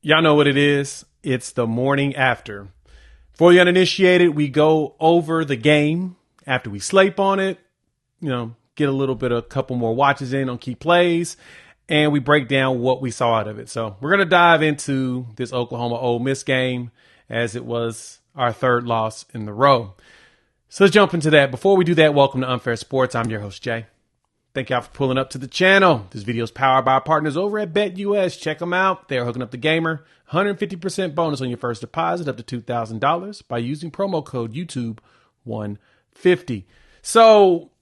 Y'all know what it is. It's the morning after. For the uninitiated, we go over the game after we sleep on it, get a couple more watches in on key plays, and we break down what we saw out of it. So we're going to dive into this Oklahoma Ole Miss game as it was our third loss in the row. So let's jump into that. Before we do that, welcome to Unfair Sports. I'm your host, Jay. Thank y'all for pulling up to the channel. This video is powered by our partners over at BetUS. Check them out. They're hooking up the gamer. 150% bonus on your first deposit up to $2,000 by using promo code YouTube150. So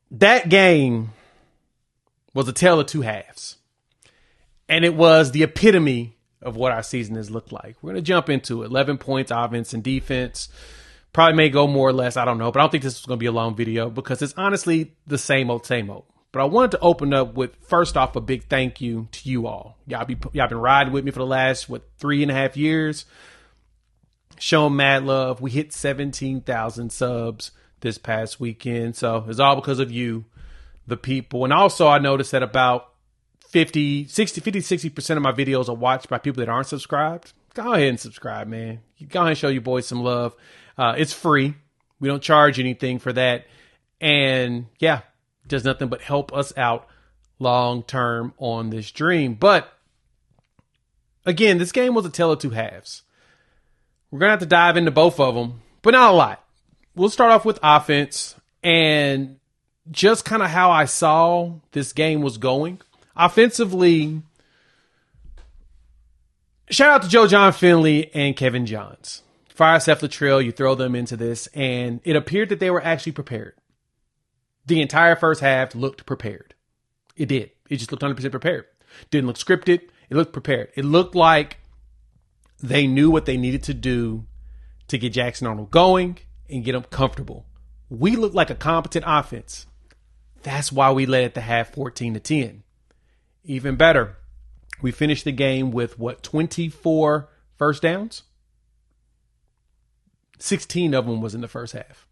that game was a tale of two halves. And it was the epitome of what our season has looked like. We're going to jump into it. 11 points, offense and defense. Probably may go more or less. I don't know. But I don't think this is going to be a long video because it's honestly the same old, same old. But I wanted to open up with, first off, a big thank you to you all. Y'all been riding with me for the last, 3.5 years. Showing mad love. We hit 17,000 subs this past weekend. So it's all because of you, the people. And also I noticed that about 60% of my videos are watched by people that aren't subscribed. Go ahead and subscribe, man. Go ahead and show your boys some love. It's free. We don't charge anything for that. And yeah, it does nothing but help us out long term on this dream. But again, this game was a tale of two halves. We're going to have to dive into both of them, but not a lot. We'll start off with offense and just kind of how I saw this game was going. Offensively, shout out to Joe John Finley and Kevin Johns. Fire Seth Latrell, you throw them into this, and it appeared that they were actually prepared. The entire first half looked prepared. It did. It just looked 100% prepared. Didn't look scripted. It looked prepared. It looked like they knew what they needed to do to get Jackson Arnold going and get him comfortable. We looked like a competent offense. That's why we led at the half 14-10. Even better, we finished the game with 24 first downs? 16 of them was in the first half.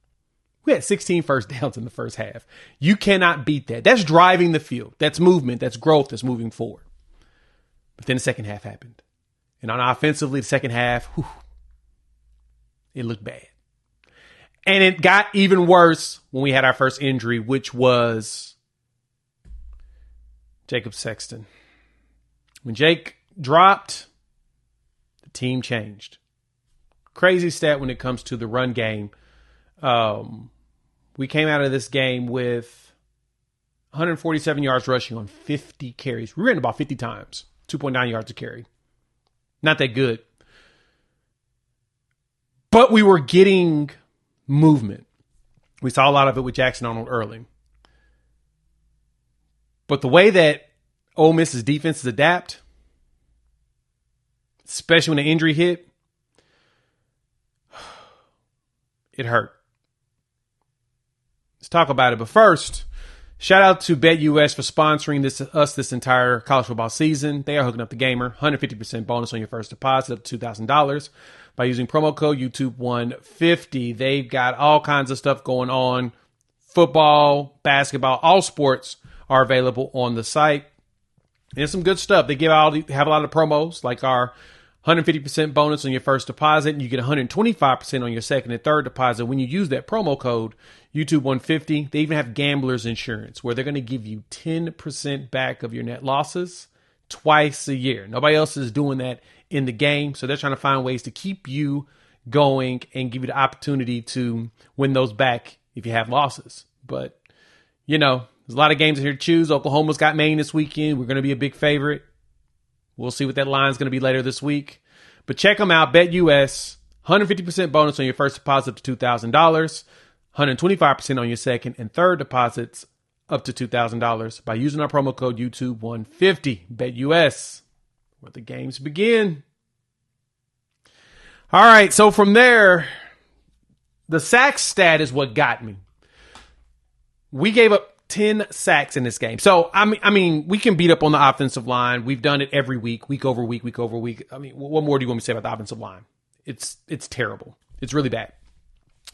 We had 16 first downs in the first half. You cannot beat that. That's driving the field. That's movement. That's growth. That's moving forward. But then the second half happened. And on offensively, the second half, it looked bad. And it got even worse when we had our first injury, which was Jacob Sexton. When Jake dropped, the team changed. Crazy stat when it comes to the run game. We came out of this game with 147 yards rushing on 50 carries. We ran about 50 times, 2.9 yards a carry. Not that good. But we were getting movement. We saw a lot of it with Jackson Arnold early. But the way that Ole Miss's defenses adapt, especially when the injury hit, it hurt. Let's talk about it. But first, shout out to BetUS for sponsoring this entire college football season. They are hooking up the gamer. 150% bonus on your first deposit up to $2,000 by using promo code YouTube150. They've got all kinds of stuff going on. Football, basketball, all sports are available on the site. And some good stuff. They have a lot of promos like our 150% bonus on your first deposit, and you get 125% on your second and third deposit when you use that promo code YouTube150. They even have gambler's insurance where they're going to give you 10% back of your net losses twice a year. Nobody else is doing that in the game, so they're trying to find ways to keep you going and give you the opportunity to win those back if you have losses. But, there's a lot of games in here to choose. Oklahoma's got Maine this weekend. We're going to be a big favorite. We'll see what that line is going to be later this week. But check them out, BetUS. 150% bonus on your first deposit to $2,000. 125% on your second and third deposits up to $2,000 by using our promo code YouTube150. BetUS, where the games begin. All right, so from there, the sack stat is what got me. We gave up 10 sacks in this game. So, I mean, we can beat up on the offensive line. We've done it every week, week over week, week over week. I mean, what more do you want me to say about the offensive line? It's terrible. It's really bad.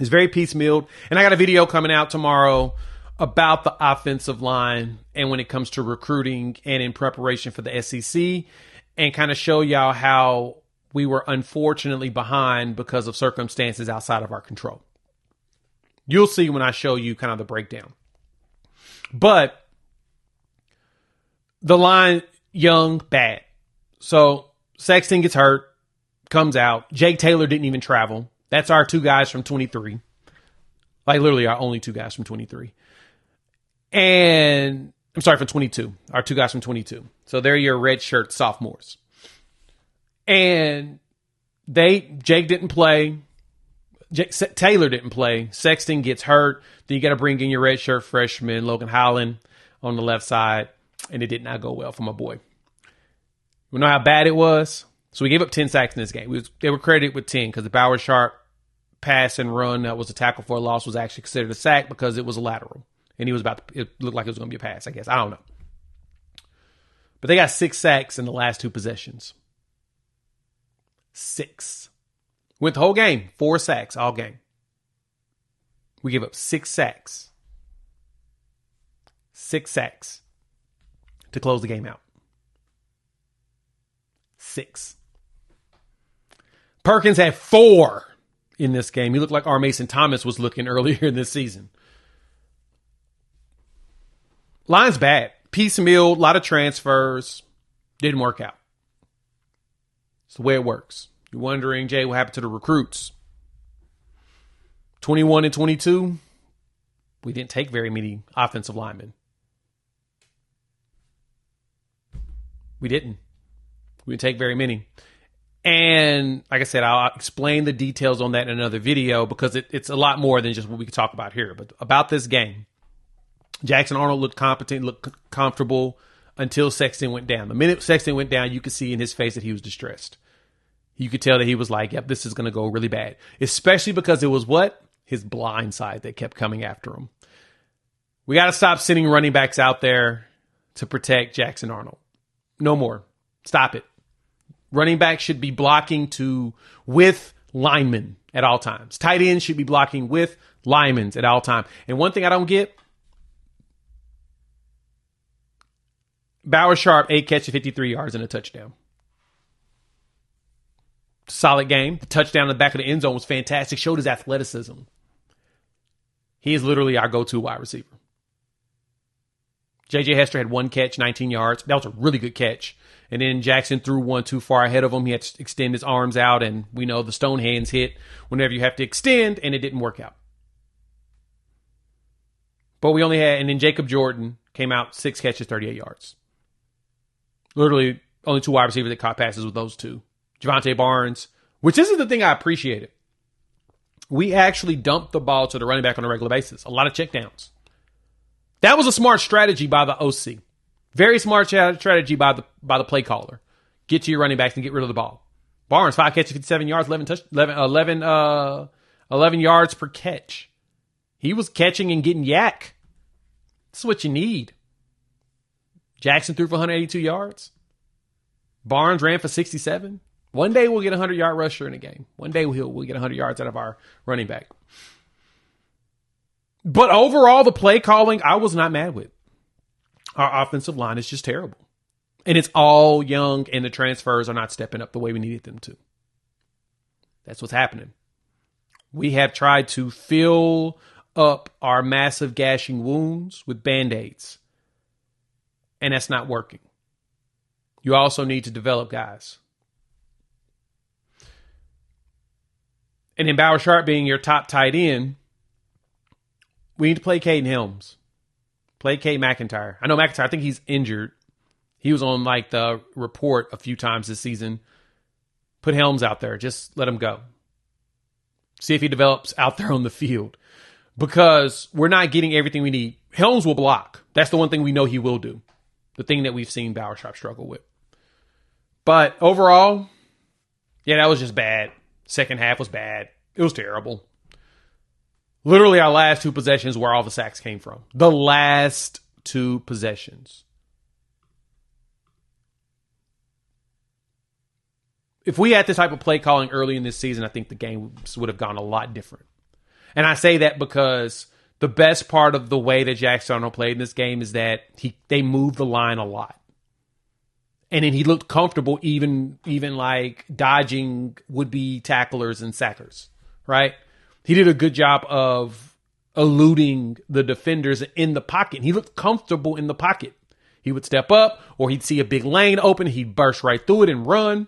It's very piecemealed. And I got a video coming out tomorrow about the offensive line and when it comes to recruiting and in preparation for the SEC and kind of show y'all how we were unfortunately behind because of circumstances outside of our control. You'll see when I show you kind of the breakdown. But the line, young, bad. So Sexton gets hurt, comes out. Jake Taylor didn't even travel. That's our two guys from 23. Like literally our only two guys from 23. And I'm sorry, from 22. Our two guys from 22. So they're your redshirt sophomores. And Jake didn't play. Taylor didn't play. Sexton gets hurt. Then you got to bring in your redshirt freshman, Logan Holland, on the left side. And it did not go well for my boy. We know how bad it was. So we gave up 10 sacks in this game. They were credited with 10 because the Bauer Sharp pass and run that was a tackle for a loss was actually considered a sack because it was a lateral. And it looked like it was going to be a pass, I guess. I don't know. But they got 6 sacks in the last 2 possessions. 6. Went the whole game. 4 sacks all game. We gave up 6 sacks. 6 sacks to close the game out. 6. Perkins had 4 in this game. He looked like R. Mason Thomas was looking earlier in this season. Line's bad. Piecemeal, a lot of transfers. Didn't work out. It's the way it works. You're wondering, Jay, what happened to the recruits? 21 and 22, we didn't take very many offensive linemen. We didn't take very many. And like I said, I'll explain the details on that in another video because it's a lot more than just what we can talk about here. But about this game, Jackson Arnold looked competent, looked comfortable until Sexton went down. The minute Sexton went down, you could see in his face that he was distressed. You could tell that he was like, yep, this is going to go really bad. Especially because it was what? His blind side that kept coming after him. We got to stop sending running backs out there to protect Jackson Arnold. No more. Stop it. Running back should be blocking with linemen at all times. Tight ends should be blocking with linemen at all times. And one thing I don't get, Bauer Sharp, 8 catches, 53 yards and a touchdown. Solid game. The touchdown in the back of the end zone was fantastic. Showed his athleticism. He is literally our go-to wide receiver. J.J. Hester had 1 catch, 19 yards. That was a really good catch. And then Jackson threw one too far ahead of him. He had to extend his arms out, and we know the stone hands hit whenever you have to extend, and it didn't work out. But we only had, and then Jacob Jordan came out 6 catches, 38 yards. Literally only 2 wide receivers that caught passes with those 2. Javonte Barnes, which this is the thing I appreciated. We actually dumped the ball to the running back on a regular basis. A lot of checkdowns. That was a smart strategy by the OC. Very smart strategy by the play caller. Get to your running backs and get rid of the ball. Barnes, 5 catches, 57 yards, 11 yards per catch. He was catching and getting yak. That's what you need. Jackson threw for 182 yards. Barnes ran for 67. One day we'll get a 100-yard rusher in a game. One day we'll get 100 yards out of our running back. But overall, the play calling, I was not mad with. Our offensive line is just terrible. And it's all young, and the transfers are not stepping up the way we needed them to. That's what's happening. We have tried to fill up our massive gashing wounds with Band-Aids. And that's not working. You also need to develop guys. And then Bauer Sharp being your top tight end, we need to play Caden Helms. Play Cade McIntyre. I know McIntyre, I think he's injured. He was on like the report a few times this season. Put Helms out there. Just let him go. See if he develops out there on the field. Because we're not getting everything we need. Helms will block. That's the one thing we know he will do. The thing that we've seen Bauer Sharp struggle with. But overall, yeah, that was just bad. Second half was bad. It was terrible. Literally our last 2 possessions where all the sacks came from. The last 2 possessions. If we had this type of play calling early in this season, I think the game would have gone a lot different. And I say that because the best part of the way that Jackson Arnold played in this game is that they moved the line a lot. And then he looked comfortable even like dodging would-be tacklers and sackers, right? He did a good job of eluding the defenders in the pocket. He looked comfortable in the pocket. He would step up, or he'd see a big lane open. He'd burst right through it and run.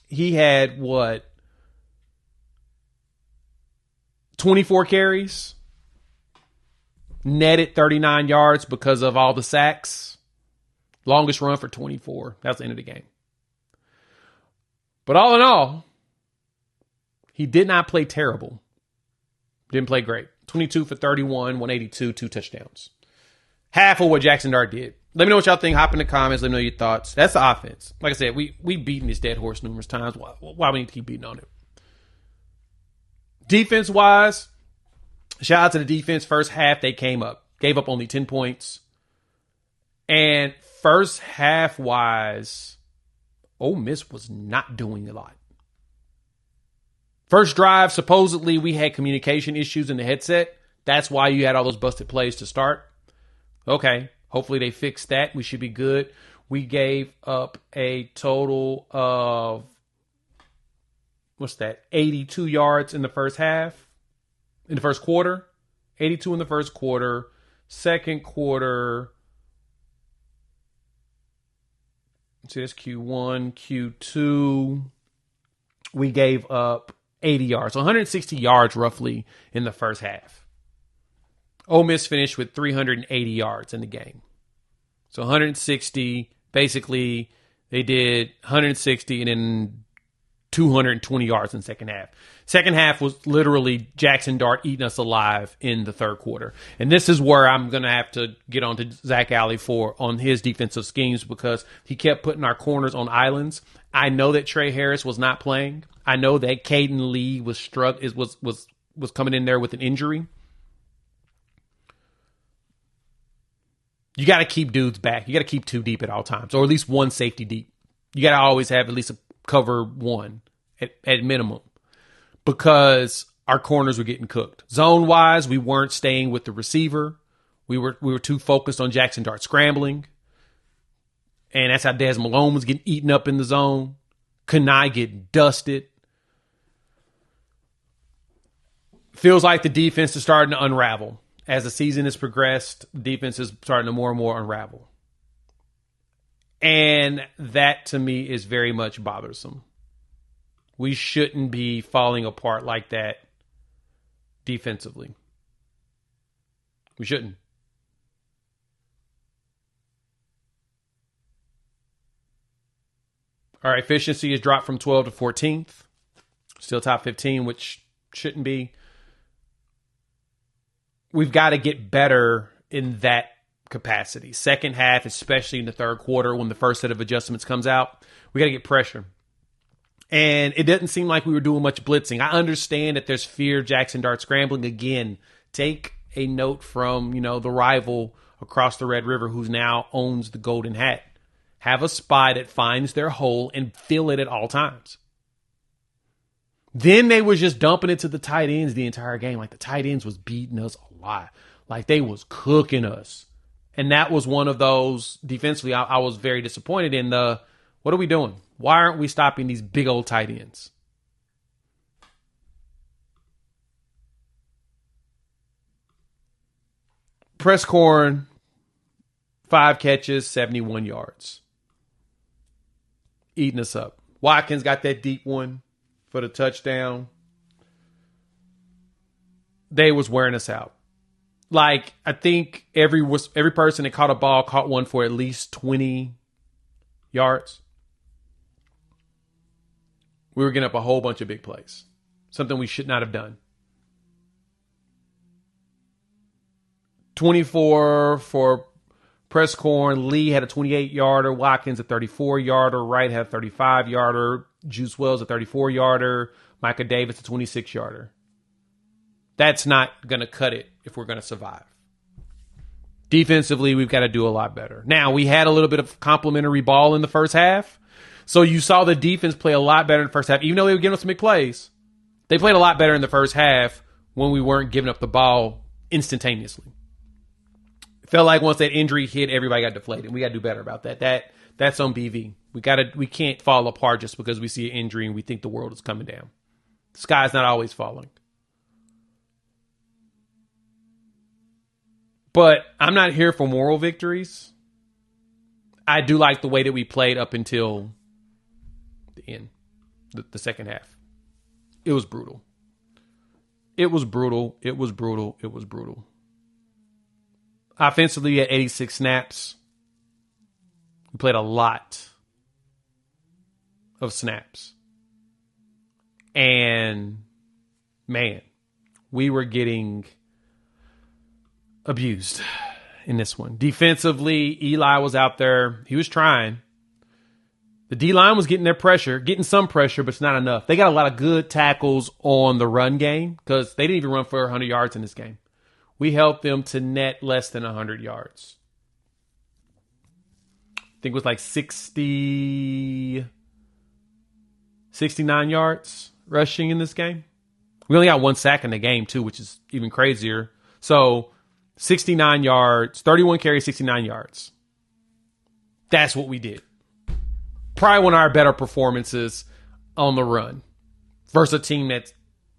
He had, 24 carries, netted 39 yards because of all the sacks. Longest run for 24. That's the end of the game. But all in all, he did not play terrible. Didn't play great. 22 for 31, 182, 2 touchdowns. Half of what Jackson Dart did. Let me know what y'all think. Hop in the comments. Let me know your thoughts. That's the offense. Like I said, we beaten this dead horse numerous times. Why we need to keep beating on it? Defense-wise, shout out to the defense. First half, they came up. Gave up only 10 points. And first half-wise, Ole Miss was not doing a lot. First drive, supposedly we had communication issues in the headset. That's why you had all those busted plays to start. Okay, hopefully they fixed that. We should be good. We gave up a total of, 82 yards in the first half, in the first quarter. 82 in the first quarter. Second quarter, see, that's Q1, Q2. We gave up 80 yards, so 160 yards roughly in the first half. Ole Miss finished with 380 yards in the game. So 160, basically they did 160 and then 220 yards in the second half. Second half was literally Jackson Dart eating us alive in the third quarter. And this is where I'm going to have to get on to Zach Alley on his defensive schemes, because he kept putting our corners on islands. I know that Trey Harris was not playing. I know that Caden Lee was coming in there with an injury. You got to keep dudes back. You got to keep 2 deep at all times, or at least 1 safety deep. You got to always have at least a cover 1 at minimum, because our corners were getting cooked. Zone-wise, we weren't staying with the receiver. We were too focused on Jackson Dart scrambling. And that's how Des Malone was getting eaten up in the zone. Kanai getting dusted. Feels like the defense is starting to unravel. As the season has progressed, the defense is starting to more and more unravel. And that, to me, is very much bothersome. We shouldn't be falling apart like that defensively. We shouldn't. Our efficiency has dropped from 12th to 14th. Still top 15, which shouldn't be. We've got to get better in that capacity. Second half, especially in the third quarter when the first set of adjustments comes out, we got to get pressure. And it doesn't seem like we were doing much blitzing. I understand that there's fear of Jackson Dart scrambling again. Take a note from, the rival across the Red River who now owns the Golden Hat. Have a spy that finds their hole and fill it at all times. Then they was just dumping it to the tight ends the entire game. Like, the tight ends was beating us a lot. Like, they was cooking us. And that was one of those, defensively, I was very disappointed in what are we doing? Why aren't we stopping these big old tight ends? Prescorn, 5 catches, 71 yards. Eating us up. Watkins got that deep one for the touchdown. They was wearing us out. Like, I think every person that caught a ball caught one for at least 20 yards. We were getting up a whole bunch of big plays. Something we should not have done. 24 for Prescorn. Lee had a 28-yarder. Watkins a 34-yarder. Wright had a 35-yarder. Juice Wells a 34-yarder. Micah Davis a 26-yarder. That's not going to cut it if we're going to survive. Defensively, we've got to do a lot better. Now, we had a little bit of complimentary ball in the first half. So you saw the defense play a lot better in the first half. Even though they were giving us some big plays, they played a lot better in the first half when we weren't giving up the ball instantaneously. It felt like once that injury hit, everybody got deflated. We got to do better about that. that's on BV. We can't fall apart just because we see an injury and we think the world is coming down. The sky's not always falling. But I'm not here for moral victories. I do like the way that we played up until the end, the second half. It was brutal. It was brutal. It was brutal. It was brutal. Offensively, at 86 snaps. We played a lot of snaps. And, man, we were getting abused in this one. Defensively, Eli was out there. He was trying. The D-line was getting their pressure, getting some pressure, but it's not enough. They got a lot of good tackles on the run game because they didn't even run for 100 yards in this game. We helped them to net less than 100 yards. I think it was like 69 yards rushing in this game. We only got 1 sack in the game, too, which is even crazier. So, 69 yards, 31 carries, 69 yards. That's what we did. Probably one of our better performances on the run versus a team that's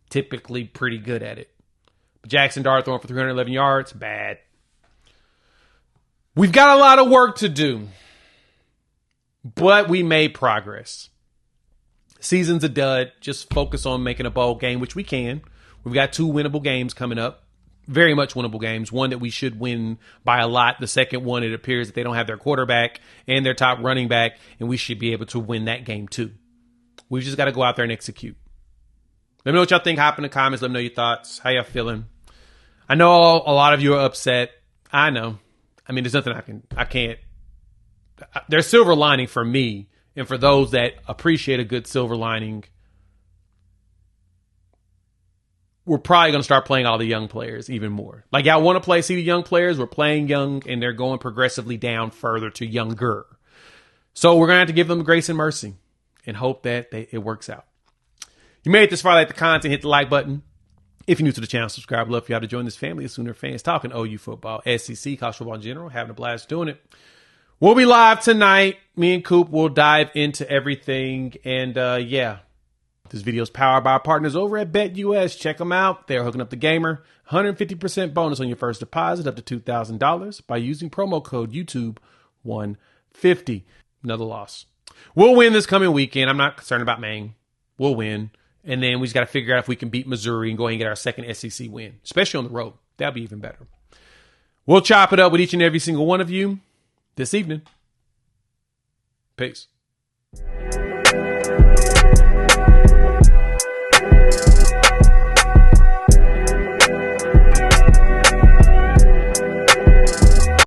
typically pretty good at it. But Jackson Dart throwing for 311 yards, bad. We've got a lot of work to do, but we made progress. Season's a dud. Just focus on making a bowl game, which we can. We've got 2 winnable games coming up. Very much winnable games. One that we should win by a lot. The second one, it appears that they don't have their quarterback and their top running back, and we should be able to win that game too. We've just got to go out there and execute. Let me know what y'all think. Hop in the comments. Let me know your thoughts. How y'all feeling? I know a lot of you are upset. I know. I mean, there's nothing I can't. There's silver lining for me, and for those that appreciate a good silver lining, we're probably going to start playing all the young players even more. Like, y'all want to see the young players. We're playing young, and they're going progressively down further to younger. So we're going to have to give them grace and mercy and hope that it works out. You made it this far, like the content, hit the like button. If you're new to the channel, subscribe. I'd love for y'all to join this family of Sooner fans talking OU football, SEC, college football in general, having a blast doing it. We'll be live tonight. Me and Coop will dive into everything. And, yeah. This video is powered by our partners over at BetUS. Check them out. They're hooking up the gamer. 150% bonus on your first deposit up to $2,000 by using promo code YouTube150. Another loss. We'll win this coming weekend. I'm not concerned about Maine. We'll win. And then we just got to figure out if we can beat Missouri and go ahead and get our second SEC win, especially on the road. That'll be even better. We'll chop it up with each and every single one of you this evening. Peace.